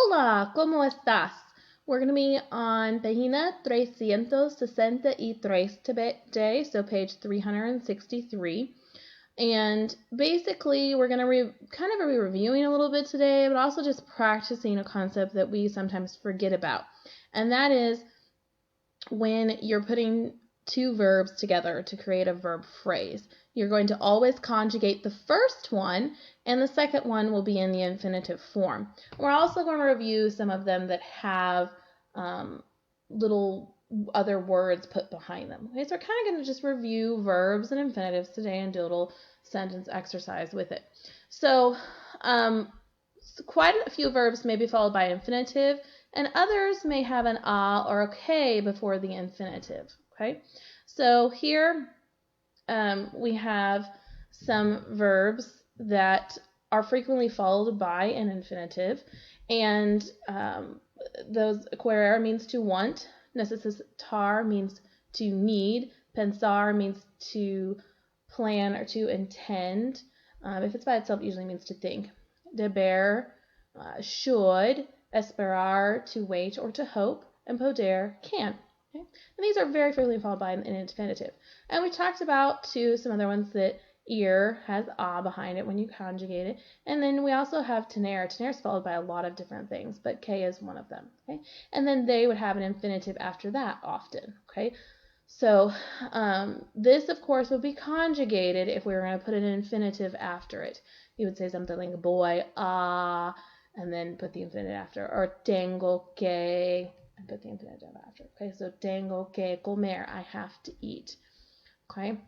Hola, ¿cómo estás? We're going to be on página 363 today, so page 363. And basically, we're going to kind of be reviewing a little bit today, but also just practicing a concept that we sometimes forget about. And that is when you're putting two verbs together to create a verb phrase. You're going to always conjugate the first one, and the second one will be in the infinitive form. We're also going to review some of them that have little other words put behind them. Okay, so we're kind of going to just review verbs and infinitives today and do a little sentence exercise with it. So quite a few verbs may be followed by infinitive, and others may have an a or a k before the infinitive. Okay, so here we have some verbs that are frequently followed by an infinitive, and those querer means to want, necessitar means to need, pensar means to plan or to intend. If it's by itself, it usually means to think. Deber, should, esperar, to wait or to hope, and poder, can. Okay? And these are very frequently followed by an infinitive. And we talked about, too, some other ones that ear has a behind it when you conjugate it. And then we also have tener. Tener is followed by a lot of different things, but k is one of them. Okay? And then they would have an infinitive after that often. Okay? So this, of course, would be conjugated if we were going to put an infinitive after it. You would say something like boy, and then put the infinitive after, or tengo que, and put the infinitive after. Okay, so tengo que comer, I have to eat. Okay.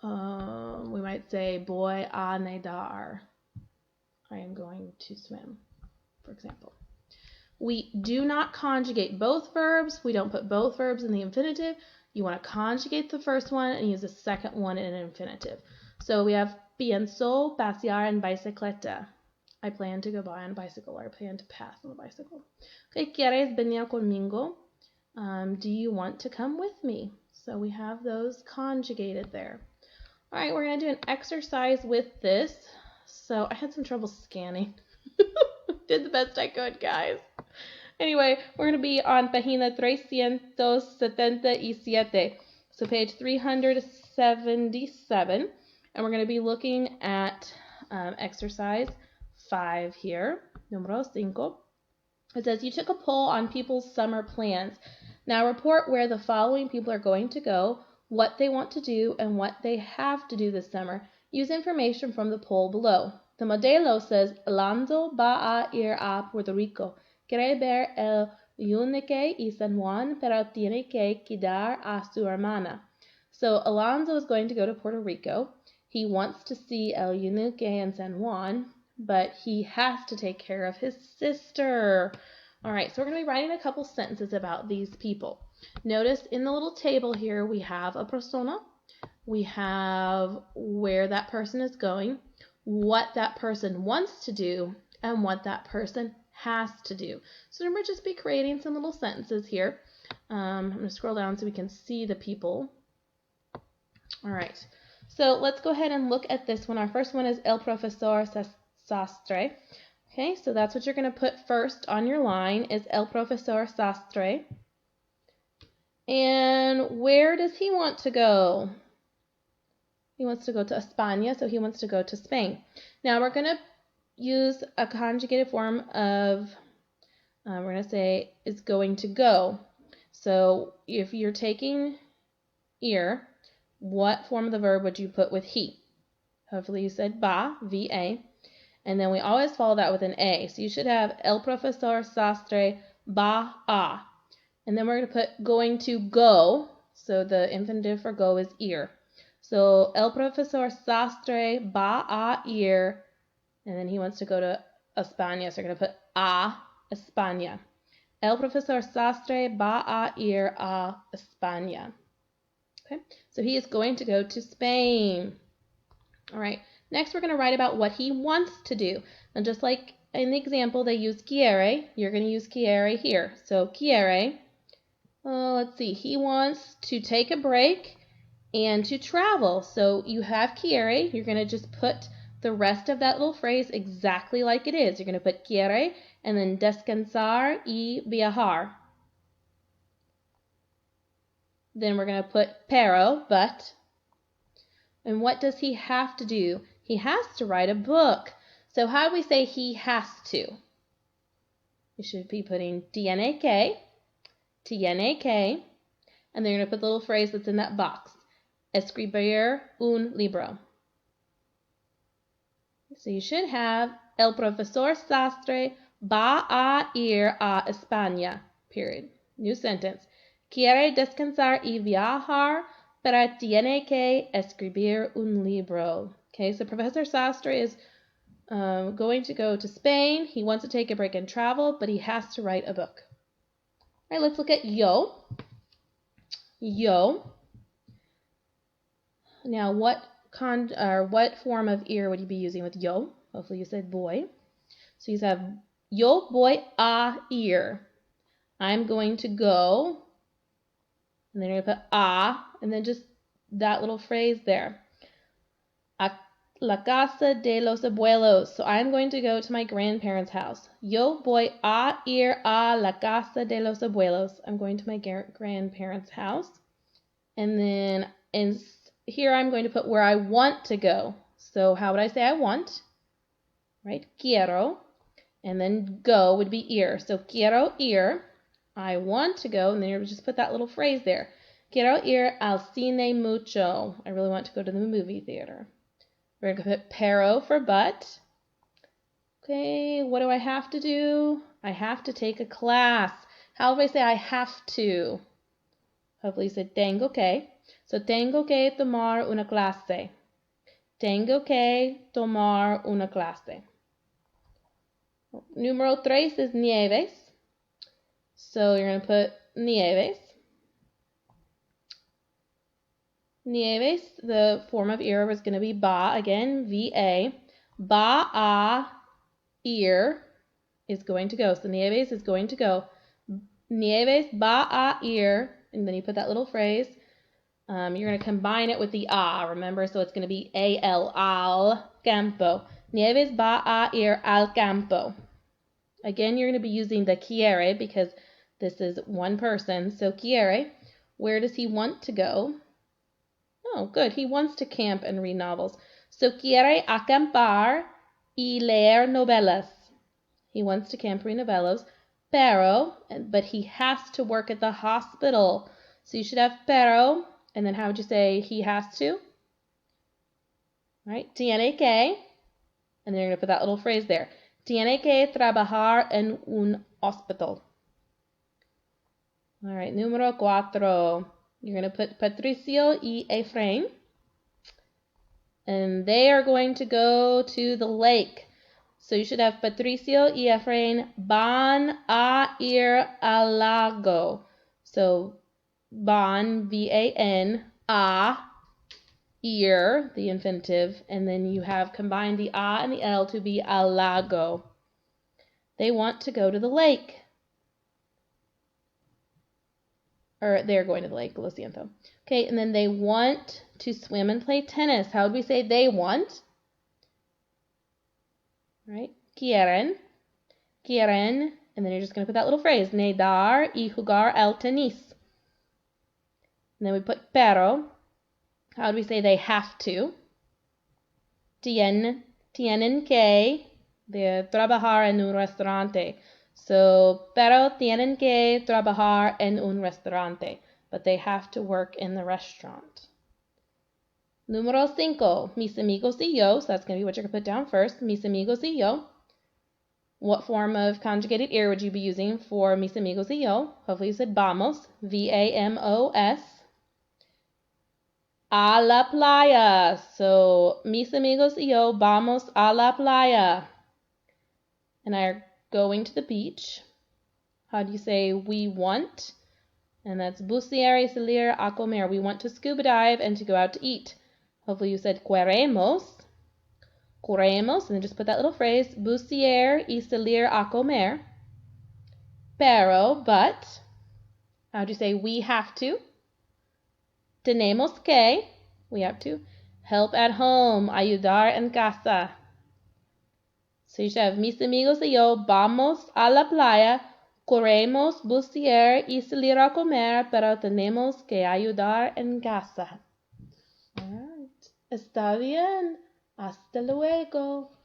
We might say boy a nadar, I am going to swim, for example. We do not conjugate both verbs. We don't put both verbs in the infinitive. You want to conjugate the first one and use the second one in an infinitive. So we have pienso pasear en bicicleta. I plan to go by on a bicycle, or I plan to pass on a bicycle. Okay, ¿quieres venir conmigo? Do you want to come with me? So we have those conjugated there. All right, we're going to do an exercise with this. So I had some trouble scanning. Did the best I could, guys. Anyway, we're going to be on página 377, so page 377, and we're going to be looking at exercise 5 here, número 5. It says, you took a poll on people's summer plans. Now report where the following people are going to go, what they want to do, and what they have to do this summer. Use information from the poll below. The modelo says, Alonso va a ir a Puerto Rico. Quiere ver el Yunique y San Juan, pero tiene que cuidar a su hermana. So Alonso is going to go to Puerto Rico. He wants to see El Yunique and San Juan, but he has to take care of his sister. All right, so we're going to be writing a couple sentences about these people. Notice in the little table here we have a persona. We have where that person is going, what that person wants to do, and what that person has to do. So remember, just be creating some little sentences here. I'm going to scroll down so we can see the people. All right, so let's go ahead and look at this one. Our first one is El Profesor Sastre. Okay, so that's what you're going to put first on your line is El Profesor Sastre. And where does he want to go? He wants to go to España, so he wants to go to Spain. Now we're going to use a conjugated form of, we're going to say, is going to go. So if you're taking ir, what form of the verb would you put with he? Hopefully you said va, va. And then we always follow that with an a. So you should have El Profesor Sastre va a. And then we're going to put going to go. So the infinitive for go is ir. So El Profesor Sastre va a ir. And then he wants to go to España. So we're going to put a España. El Profesor Sastre va a ir a España. Okay, so he is going to go to Spain. All right, next we're going to write about what he wants to do. And just like in the example, they use quiere, you're going to use quiere here. So quiere, let's see, he wants to take a break and to travel. So you have quiere, you're going to just put the rest of that little phrase exactly like it is. You're going to put quiere and then descansar y viajar. Then we're going to put pero, but. And what does he have to do? He has to write a book. So how do we say he has to? You should be putting tiene que, and then you're going to put the little phrase that's in that box. Escribir un libro. So you should have el profesor Sastre va a ir a España, period. New sentence. Quiere descansar y viajar, pero tiene que escribir un libro. Okay, so Professor Sastre is going to go to Spain. He wants to take a break and travel, but he has to write a book. All right, let's look at yo. Yo. Now, what form of ear would you be using with yo? Hopefully you said boy. So you have yo voy a ir. I'm going to go. And then you're going to put a, and then just that little phrase there. A la casa de los abuelos. So I'm going to go to my grandparents' house. Yo voy a ir a la casa de los abuelos. I'm going to my grandparents' house. And then here I'm going to put where I want to go. So how would I say I want? Right? Quiero. And then go would be ir. So quiero ir. I want to go. And then you just put that little phrase there. Quiero ir al cine mucho. I really want to go to the movie theater. We're going to put pero for but. Okay, what do I have to do? I have to take a class. How do I say I have to? Hopefully you said tengo que. So tengo que tomar una clase. Tengo que tomar una clase. Número 3 is nieves. So you're going to put nieves. Nieves, the form of ir is going to be ba, again, V-A. Ba a ir is going to go. So nieves is going to go. Nieves ba a ir, and then you put that little phrase. You're going to combine it with the a, remember? So it's going to be A-L, al campo. Nieves va a ir al campo. Again, you're going to be using the quiere because this is one person. So quiere, where does he want to go? Oh, good. He wants to camp and read novels. So quiere acampar y leer novelas. He wants to camp and read novelas. Pero, but he has to work at the hospital. So you should have pero, and then how would you say he has to? All right, tiene que, and then you're going to put that little phrase there. Tiene que trabajar en un hospital. All right, número 4. You're going to put Patricio y Efrain. And they are going to go to the lake. So you should have Patricio y Efrain van a ir al lago. So van, V-A-N, a, ir, the infinitive. And then you have combined the a and the l to be al lago. They want to go to the lake. Or they're going to the lake, lo siento. Okay, and then they want to swim and play tennis. How would we say they want? Right? Quieren, and then you're just going to put that little phrase, nadar y jugar al tenis. And then we put pero. How do we say they have to? Tienen que de trabajar en un restaurante. So, pero tienen que trabajar en un restaurante. But they have to work in the restaurant. Número 5, mis amigos y yo. So that's going to be what you're going to put down first. Mis amigos y yo. What form of conjugated ir would you be using for mis amigos y yo? Hopefully you said vamos. V-A-M-O-S. A la playa. So, mis amigos y yo vamos a la playa. And I are going to the beach. How do you say we want? And that's bucear y salir a comer. We want to scuba dive and to go out to eat. Hopefully you said queremos, and then just put that little phrase, bucear y salir a comer. Pero, but, how do you say we have to? Tenemos que, we have to. help at home, ayudar en casa. So you should have mis amigos y yo vamos a la playa, corremos, bucear y salir a comer, pero tenemos que ayudar en casa. All right. Está bien. Hasta luego.